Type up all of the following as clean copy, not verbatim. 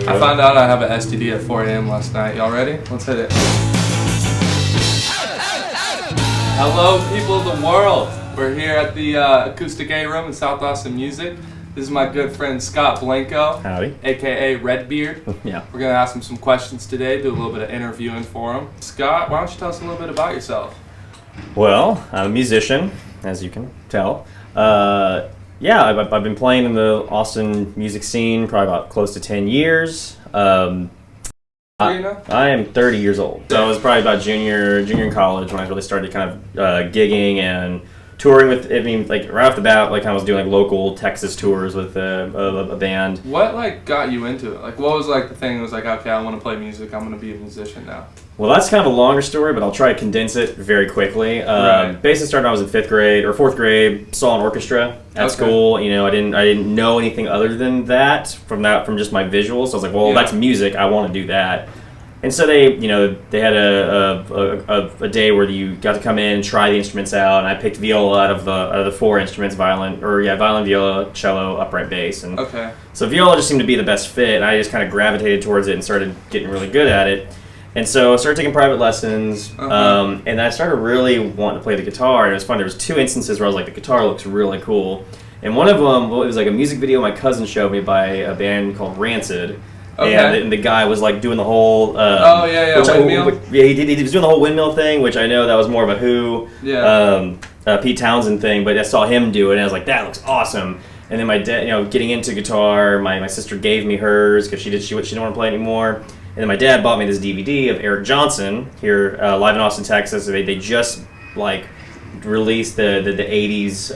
I found out I have an STD at 4 a.m. last night. Y'all ready? Let's hit it. Hello, people of the world. We're here at the Acoustic A Room in South Austin Music. This is my good friend Scott Blanco, howdy, aka Redbeard. Yeah. We're gonna ask him some questions today, do a little bit of interviewing for him. Scott, why don't you tell us a little bit about yourself? Well, I'm a musician, as you can tell. I've been playing in the Austin music scene probably about close to 10 years. I am 30 years old. So I was probably about junior in college when I really started kind of gigging and touring with, like right off the bat, like I was doing like local Texas tours with a band. What like got you into it? Like what was like the thing that was like, okay, I want to play music, I'm going to be a musician now? Well, that's kind of a longer story, but I'll try to condense it very quickly. Right. Basically started when I was in 5th grade or 4th grade, saw an orchestra at school. You know, I didn't know anything other than that from just my visuals. So I was like, well, that's music, I want to do that. And so they had a day where you got to come in and try the instruments out, and I picked viola out of the 4 instruments: violin, viola, cello, upright bass. And so viola just seemed to be the best fit, and I just kind of gravitated towards it and started getting really good at it. And so I started taking private lessons, and I started really wanting to play the guitar. And it was fun. There was 2 instances where I was like, the guitar looks really cool. And one of them, it was like a music video my cousin showed me by a band called Rancid. And the guy was like doing the whole windmill. He was doing the whole windmill thing, which I know that was more of a Who, Pete Townsend thing, but I saw him do it, and I was like, that looks awesome. And then my dad, getting into guitar, my sister gave me hers because she didn't want to play anymore. And then my dad bought me this DVD of Eric Johnson here live in Austin, Texas. They just like released the 80s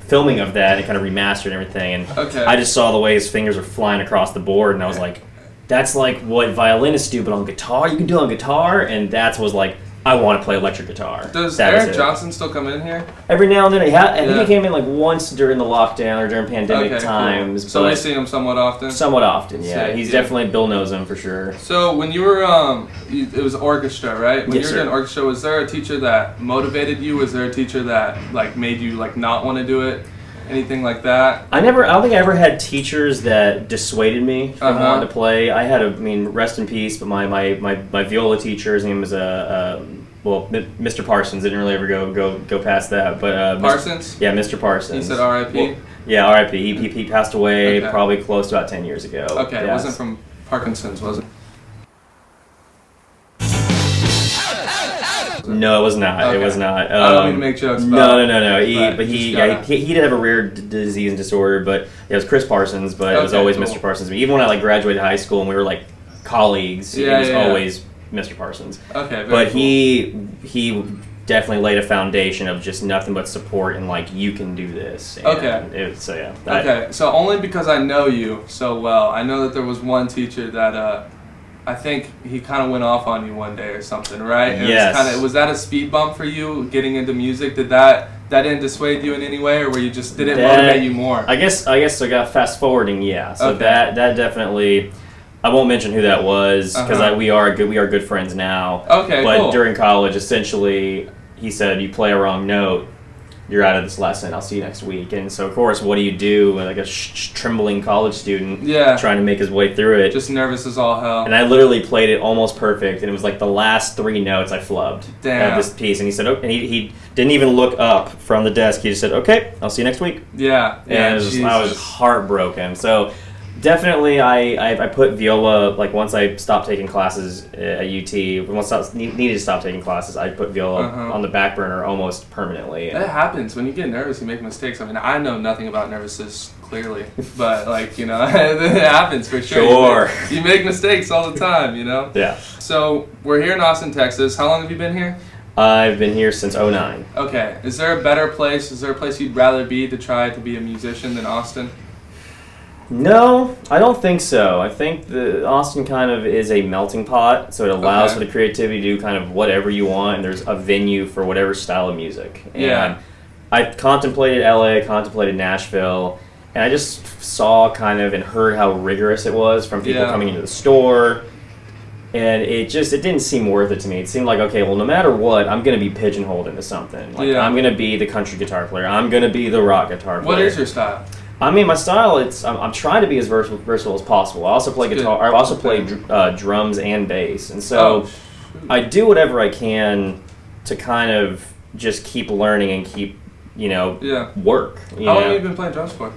filming of that and kind of remastered and everything. And I just saw the way his fingers were flying across the board, and I was like, that's like what violinists do, but on guitar, you can do it on guitar. And that was like, I want to play electric guitar. Does Eric Johnson still come in here? Every now and then. I think he came in like once during the lockdown or during pandemic times. Cool. So we see him somewhat often? Somewhat often, yeah. He's definitely, Bill knows him for sure. So when you were, it was orchestra, right? When you were doing orchestra, was there a teacher that motivated you? Was there a teacher that like made you like not want to do it? Anything like that? I don't think I ever had teachers that dissuaded me from wanting to play. I had rest in peace, but my viola teacher, his name was Mr. Parsons. Didn't really ever go past that. But Parsons? Mr. Parsons. You said R.I.P.? Well, yeah, R.I.P. He passed away probably close to about 10 years ago. Okay, it wasn't from Parkinson's, was it? No, it was not. It was not. I don't mean to make jokes about No. He did have a rare disease and disorder, but it was Chris Parsons, but it was always Mr. Parsons. Even when I like graduated high school and we were like colleagues, it was always Mr. Parsons. Okay, but cool. He definitely laid a foundation of just nothing but support and like, you can do this. And so only because I know you so well, I know that there was one teacher that I think he kind of went off on you one day or something, right? Yes. Was that a speed bump for you getting into music? Did that didn't dissuade you in any way, or were you just, did it motivate you more? I guess I got fast forwarding, yeah. So that definitely, I won't mention who that was because we are good friends now. Okay, but during college, essentially, he said, you play a wrong note, you're out of this lesson, I'll see you next week. And so, of course, what do you do with like a trembling college student trying to make his way through it? Just nervous as all hell. And I literally played it almost perfect, and it was like the last 3 notes I flubbed of this piece. And he said, and he didn't even look up from the desk. He just said, okay, I'll see you next week. Yeah. And I was heartbroken. So definitely I put viola, like once I stopped taking classes at UT, once I needed to stop taking classes, I put viola on the back burner almost permanently. That happens. When you get nervous, you make mistakes. I mean, I know nothing about nervousness, clearly, but like, it happens for sure. You make mistakes all the time, Yeah. So we're here in Austin, Texas. How long have you been here? I've been here since 2009. Okay. Is there a better place? Is there a place you'd rather be to try to be a musician than Austin? No, I don't think so. I think Austin kind of is a melting pot, so it allows for the creativity to do kind of whatever you want, and there's a venue for whatever style of music. And I contemplated LA, contemplated Nashville, and I just saw kind of and heard how rigorous it was from people coming into the store, and it didn't seem worth it to me. It seemed like, okay, well, no matter what, I'm going to be pigeonholed into something. Like, I'm going to be the country guitar player. I'm going to be the rock guitar player. What is your style? I mean, my style, I'm trying to be as versatile as possible. I also play guitar. I also play drums and bass, and so I do whatever I can to kind of just keep learning and keep, work. How long have you been playing drums for?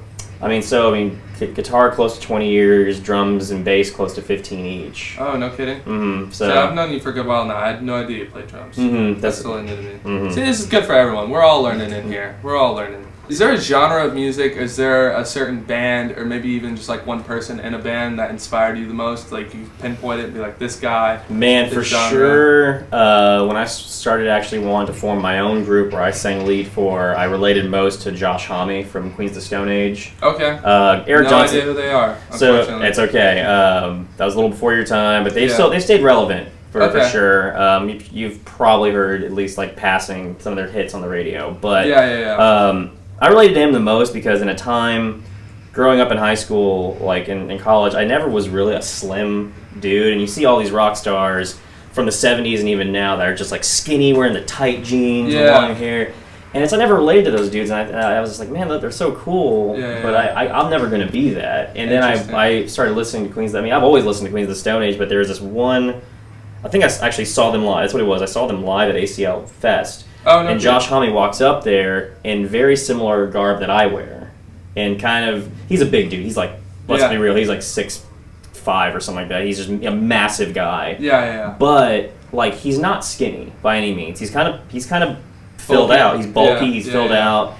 Guitar close to 20 years, drums and bass close to 15 each. Oh, no kidding? Mm-hmm. So I've known you for a good while now. I had no idea you played drums. Mm-hmm. That's totally new to me. Mm-hmm. See, this is good for everyone. We're all learning in here. We're all learning. Is there a genre of music? Is there a certain band, or maybe even just like one person in a band that inspired you the most? Like you pinpoint it and be like, this guy. Man, for sure. When I started actually wanting to form my own group where I sang lead for, I related most to Josh Homme from Queens of the Stone Age. Okay. Eric Johnson. Idea who they are. So it's okay. That was a little before your time, but they stayed relevant for sure. You've probably heard at least like passing some of their hits on the radio, but I related to him the most because in a time growing up in high school, like in college, I never was really a slim dude, and you see all these rock stars from the 70s and even now that are just like skinny, wearing the tight jeans and long hair. And I never related to those dudes, and I was just like, man, they're so cool, but I'm never going to be that. And then I started listening to Queens. I mean, I've always listened to Queens of the Stone Age, but there was this one, I think I actually saw them live. That's what it was. I saw them live at ACL Fest. Oh, no, and Josh Homme walks up there in very similar garb that I wear. And kind of, he's a big dude. He's like, let's be real, he's like 6'5" or something like that. He's just a massive guy. Yeah. But, like, he's not skinny by any means. He's kind of filled out. He's bulky, he's filled out.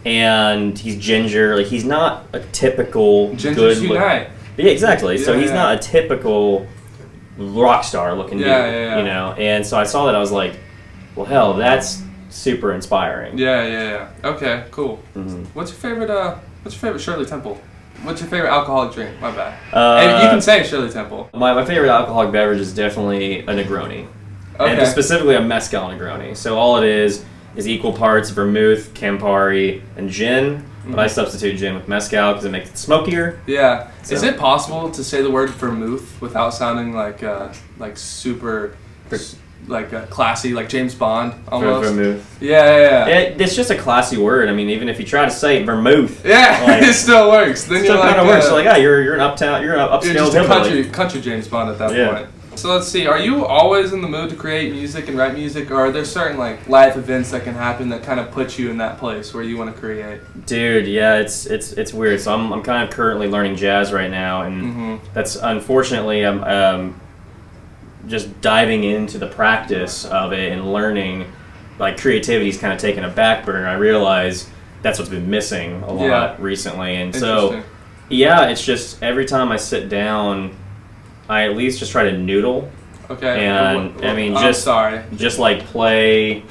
And he's ginger. Like, he's not a typical Ginger's unite. Yeah, exactly. So he's not a typical rock star looking dude, you know? And so I saw that, I was like, well, hell, that's super inspiring. Yeah. Okay, cool. Mm-hmm. What's your favorite Shirley Temple? What's your favorite alcoholic drink? My bad. And you can say Shirley Temple. My favorite alcoholic beverage is definitely a Negroni. Okay. And specifically a mezcal Negroni. So all it is equal parts vermouth, Campari, and gin. Mm-hmm. But I substitute gin with mezcal because it makes it smokier. Yeah. So. Is it possible to say the word vermouth without sounding like super... like classy, like James Bond almost. Vermouth. Yeah. It's just a classy word. I mean, even if you try to say vermouth, it still works. Then you're like, kind of works. So like, you're an upscale. You're just a country James Bond at that point. So let's see. Are you always in the mood to create music and write music, or are there certain like life events that can happen that kind of put you in that place where you want to create? Dude, yeah, it's weird. So I'm kind of currently learning jazz right now, and that's unfortunately just diving into the practice of it and learning, like creativity's kind of taken a back burner. I realize that's what's been missing a lot recently, and so it's just every time I sit down, I at least just try to noodle. Okay. And just like play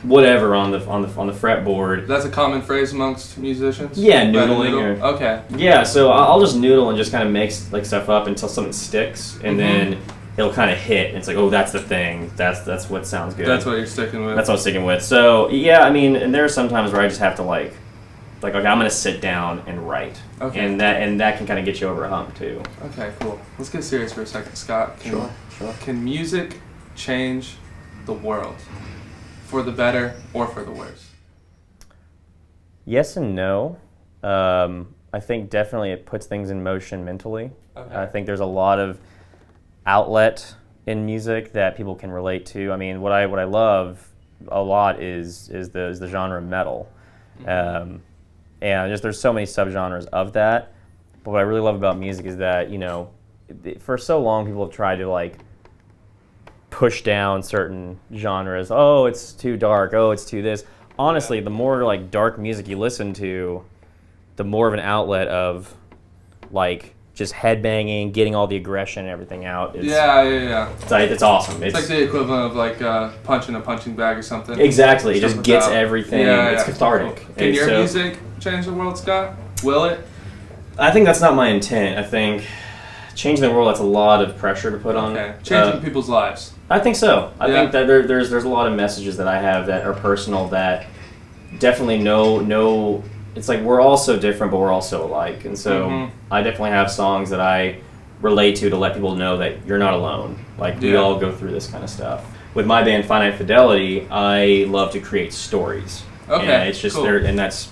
whatever on the fretboard. That's a common phrase amongst musicians. Yeah, noodling. Okay. Yeah, so I'll just noodle and just kind of make like stuff up until something sticks, and then it'll kind of hit, and it's like, oh, that's the thing. That's what sounds good. That's what you're sticking with. That's what I'm sticking with. So, yeah, I mean, and there are some times where I just have to, like okay, I'm going to sit down and write. Okay. And that can kind of get you over a hump, too. Okay, cool. Let's get serious for a second, Scott. Sure. Can music change the world? For the better or for the worse? Yes and no. I think definitely it puts things in motion mentally. Okay. I think there's a lot of outlet in music that people can relate to. I mean, what I love a lot is the genre metal, and just there's so many subgenres of that. But what I really love about music is that for so long people have tried to like push down certain genres. Oh, it's too dark. Oh, it's too this. Honestly, the more like dark music you listen to, the more of an outlet of like just headbanging, getting all the aggression and everything out. It's awesome. It's like the equivalent of like punching a punching bag or something. Exactly. It just gets everything. It's cathartic. Cool. Can your music change the world, Scott? Will it? I think that's not my intent. I think changing the world, that's a lot of pressure to put on. Changing people's lives. I think so. I think that there's a lot of messages that I have that are personal that definitely know. It's like we're all so different, but we're all so alike. And so I definitely have songs that I relate to let people know that you're not alone. Like, we all go through this kind of stuff. With my band, Finite Fidelity, I love to create stories. Okay, and it's just cool. And that's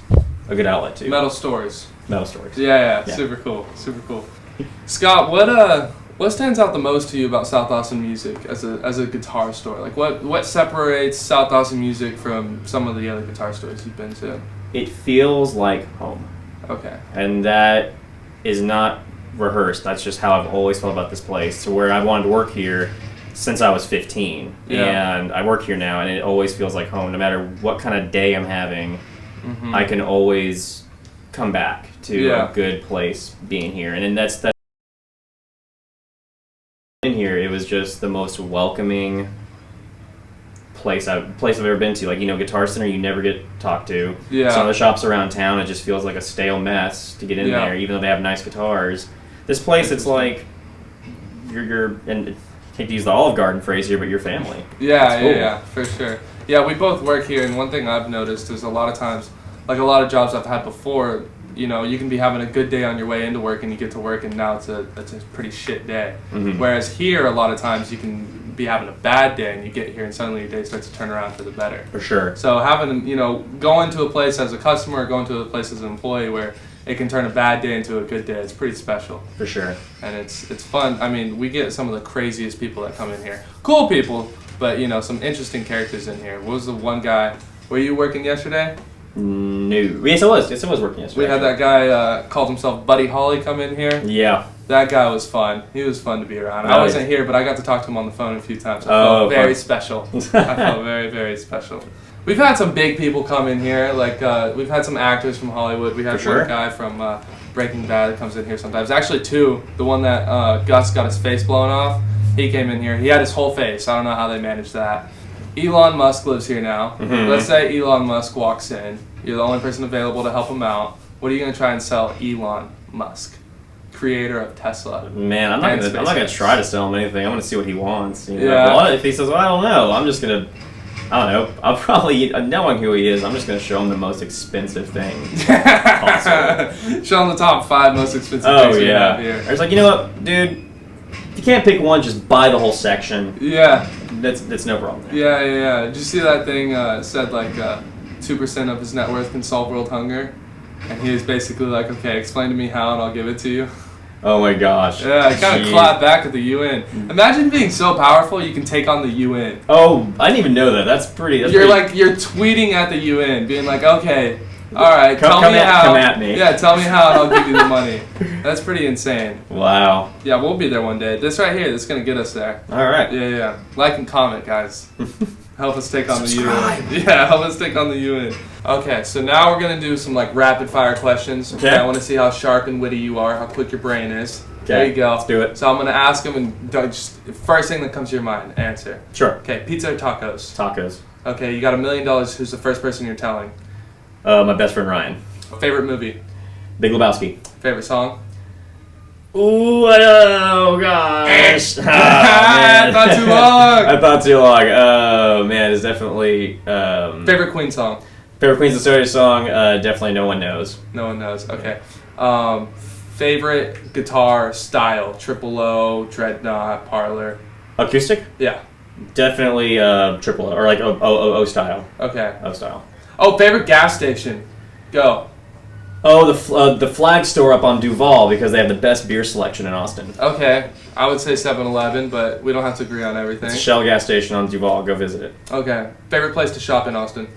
a good outlet, too. Metal stories. metal stories. Yeah. Super cool. Scott, what stands out the most to you about South Austin music as a guitar store? Like what separates South Austin music from some of the other guitar stores you've been to? It feels like home. Okay. And that is not rehearsed. That's just how I've always felt about this place. So where I wanted to work here since I was 15. Yeah. And I work here now, and it always feels like home. No matter what kind of day I'm having, I can always come back to a good place being here. And then that's in here, it was just the most welcoming place I've ever been to. Like, Guitar Center, you never get talked to. Yeah. Some of the shops around town, it just feels like a stale mess to get in there, even though they have nice guitars. This place, it's like you're and I hate to use the Olive Garden phrase here, but your family. Yeah, for sure. Yeah, we both work here, and one thing I've noticed is a lot of times, like a lot of jobs I've had before, you can be having a good day on your way into work, and you get to work, and now it's a pretty shit day. Whereas here, a lot of times you can be having a bad day, and you get here, and suddenly your day starts to turn around for the better. For sure. So having, going to a place as a customer, or going to a place as an employee where it can turn a bad day into a good day, it's pretty special. For sure. And it's fun. I mean, we get some of the craziest people that come in here. Cool people, but some interesting characters in here. What was the one guy? Were you working yesterday? No. Yes, I was. Yes, I was working yesterday. We had that guy called himself Buddy Holly come in here. Yeah. That guy was fun. He was fun to be around. I wasn't here, but I got to talk to him on the phone a few times. I felt very special. I felt very, very special. We've had some big people come in here. Like, we've had some actors from Hollywood. We had one guy from Breaking Bad that comes in here sometimes. Actually, two. The one that Gus got his face blown off, he came in here. He had his whole face. I don't know how they managed that. Elon Musk lives here now. Let's say Elon Musk walks in. You're the only person available to help him out. What are you going to try and sell Elon Musk, creator of Tesla? Man, I'm not gonna try to sell him anything. I'm gonna see what he wants. If he says, "Well, I don't know," I'm just gonna. I don't know. I'll probably, knowing who he is, I'm just going to show him the most expensive thing possible. Show him the top 5 most expensive things we have here. I was like, you know what, dude? If you can't pick one, just buy the whole section. Yeah. That's no problem there. Yeah. Did you see that thing said like 2% of his net worth can solve world hunger? And he was basically like, okay, explain to me how and I'll give it to you. Oh my gosh. Yeah, I kind of clapped back at the UN. Imagine being so powerful you can take on the UN. Oh, I didn't even know that. That's pretty. You're tweeting at the UN, being like, okay, all right, come at me. Yeah, tell me how and I'll give you the money. That's pretty insane. Wow. Yeah, we'll be there one day. This right here, this is going to get us there. All right. Yeah. Like and comment, guys. Help us take on Subscribe. the UN. Yeah, help us take on the UN. Okay, so now we're going to do some rapid fire questions. Okay. I want to see how sharp and witty you are, how quick your brain is. Okay. There you go. Let's do it. So I'm going to ask them and just first thing that comes to your mind, answer. Sure. Okay, pizza or tacos? Tacos. Okay, you got $1 million. Who's the first person you're telling? My best friend Ryan. Favorite movie? Big Lebowski. Favorite song? Ooh, oh gosh. Oh, I thought too long. I thought too long. Oh man, it's definitely Favorite Queen song? Favorite Queens of Soda song, definitely No One Knows. No One Knows. Okay. Favorite guitar style? Triple O, Dreadnought, Parlor. Acoustic? Yeah. Definitely triple O, or like O style. Okay. O style. Oh, favorite gas station? Go. Oh, the Flag store up on Duval because they have the best beer selection in Austin. Okay. I would say 7-Eleven, but we don't have to agree on everything. It's a Shell gas station on Duval. Go visit it. Okay. Favorite place to shop in Austin?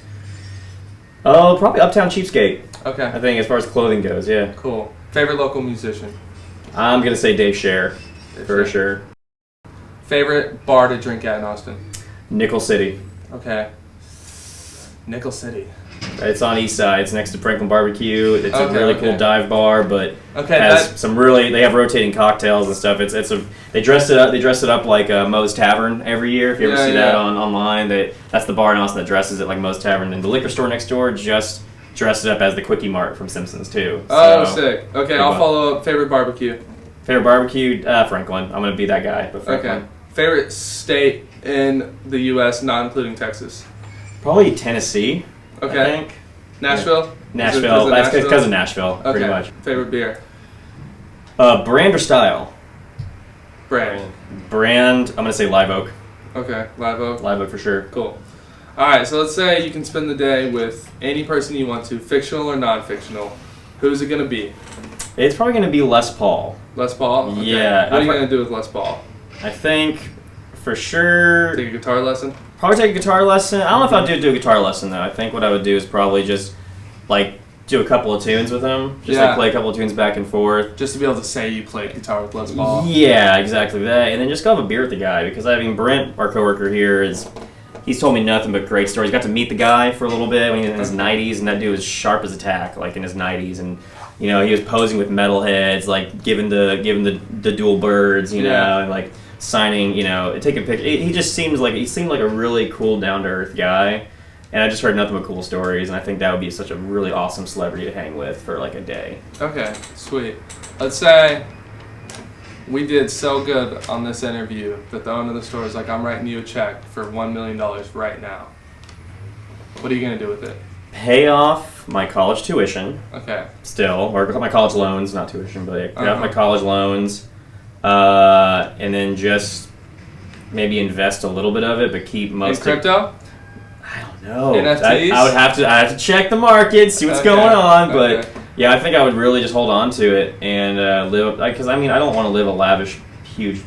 Oh, probably Uptown Cheapskate. Okay. I think as far as clothing goes, yeah. Cool. Favorite local musician? I'm going to say Dave Scher, for sure. Favorite bar to drink at in Austin? Nickel City. Okay. Nickel City. It's on East Side. It's next to Franklin Barbecue. It's a really cool dive bar, but has some really. They have rotating cocktails and stuff. They dressed it up. They dress it up like Moe's Tavern every year. If you ever see that online, that's the bar in Austin that dresses it like Moe's Tavern. And the liquor store next door just dressed it up as the Quickie Mart from Simpsons too. Oh, sick. Okay, I'll follow up. Favorite barbecue. Favorite barbecue, Franklin. I'm gonna be that guy. But Franklin. Okay. Favorite state in the U.S., not including Texas. Probably Tennessee. Okay. I think. Nashville? Yeah. Nashville. That's because of Nashville, pretty much. Favorite beer? Brand or style? Brand. I'm going to say Live Oak. Okay, Live Oak. Live Oak for sure. Cool. All right, so let's say you can spend the day with any person you want to, fictional or non-fictional. Who's it gonna be? It's probably gonna be Les Paul. Les Paul? Okay. Yeah. What are you gonna do with Les Paul? I think, for sure... Take a guitar lesson? Probably take a guitar lesson. I don't know if I'd do a guitar lesson, though. I think what I would do is probably just, like, do a couple of tunes with him. Just, like, play a couple of tunes back and forth. Just to be able to say you played guitar with Les Paul. Yeah, exactly that. And then just go have a beer with the guy. Because, I mean, Brent, our coworker here, he's told me nothing but great stories. Got to meet the guy for a little bit when he was in his 90s, and that dude was sharp as a tack, like, in his 90s. And, you know, he was posing with metalheads, like, giving the dual birds, you know, and, like, signing, you know, taking pictures. He seemed like a really cool, down-to-earth guy. And I just heard nothing but cool stories, and I think that would be such a really awesome celebrity to hang with for, like, a day. Okay, sweet. Let's say we did so good on this interview that the owner of the store is like, I'm writing you a check for $1 million right now. What are you going to do with it? Pay off my college tuition. Okay. Still. Or my college loans, not tuition, but pay off my college loans. And then just maybe invest a little bit of it, but keep most in crypto? I don't know. NFTs? I would have to check the market, see what's going on, but yeah, I think I would really just hold on to it and live, because I mean, I don't want to live a lavish, huge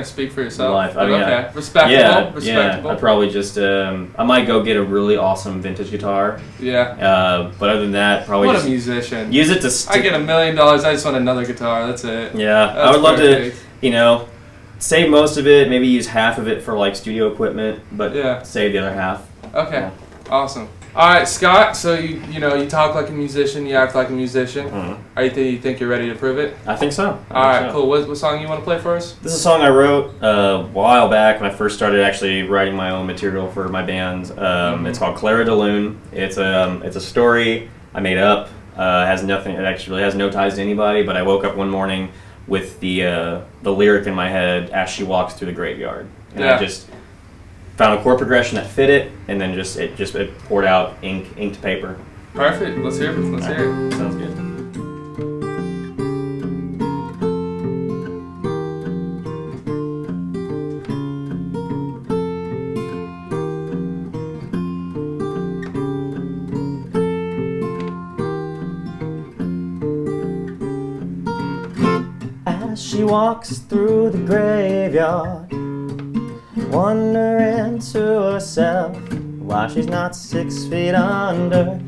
speak for yourself. Life. I mean, okay. Respectable. Yeah. I'd probably just, I might go get a really awesome vintage guitar. Yeah. But other than that, probably what just a musician. Use it to. I get $1 million. I just want another guitar. That's it. Yeah. That's I would love to, you know, save most of it. Maybe use half of it for like studio equipment, but save the other half. Okay. Yeah. Awesome. All right, Scott. So you talk like a musician, you act like a musician. Mm-hmm. You think you're ready to prove it? I think so. All right, cool. What song you want to play for us? This is a song I wrote a while back when I first started actually writing my own material for my band. It's called Clara De Lune. It's a story I made up. Has nothing. It actually has no ties to anybody. But I woke up one morning with the lyric in my head as she walks through the graveyard, and I just found a chord progression that fit it, and then it poured out ink to paper. Perfect. Let's hear it. Let's hear it. Sounds good. As she walks through the graveyard, wondering to herself why she's not 6 feet under.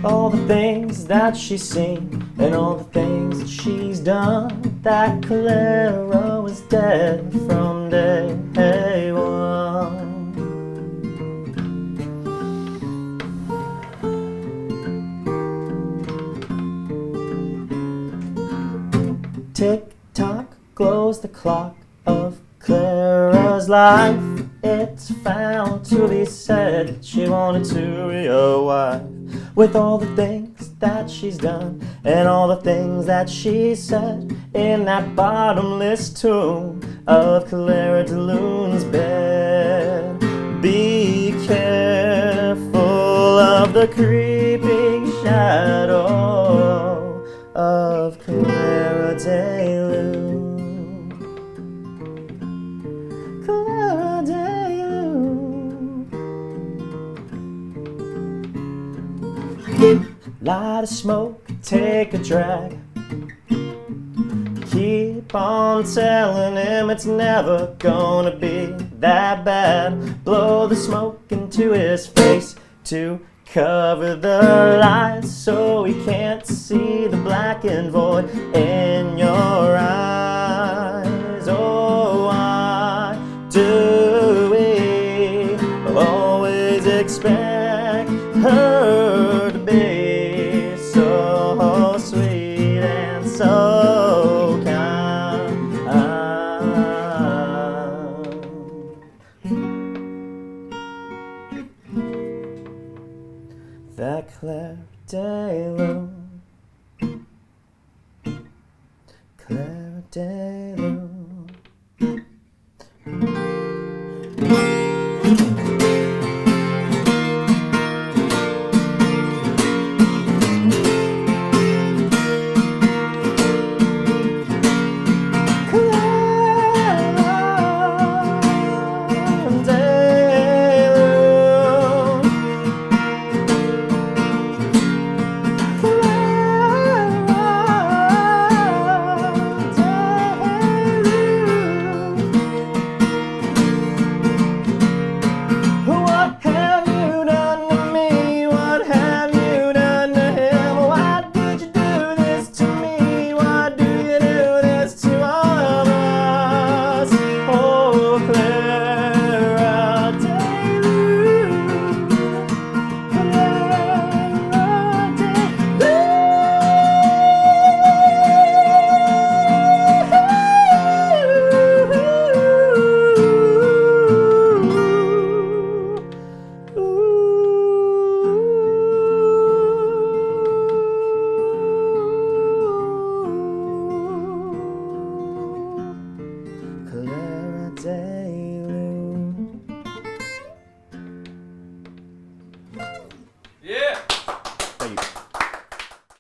All the things that she's seen and all the things that she's done. That Clara was dead from day one. Tick-tock glows the clock of Clara's life. It's found to be said that she wanted to be a wife. With all the things that she's done and all the things that she said in that bottomless tomb of Clara De Lune's bed. Be careful of the creeping shadow of Clara De Lune. Light a smoke, take a drag. Keep on telling him it's never gonna be that bad. Blow the smoke into his face to cover the lights so he can't see the blackened void in your eyes. Oh, why do we always expect her to be so sweet and so kind? That Clara De Lune, Clara De Lune.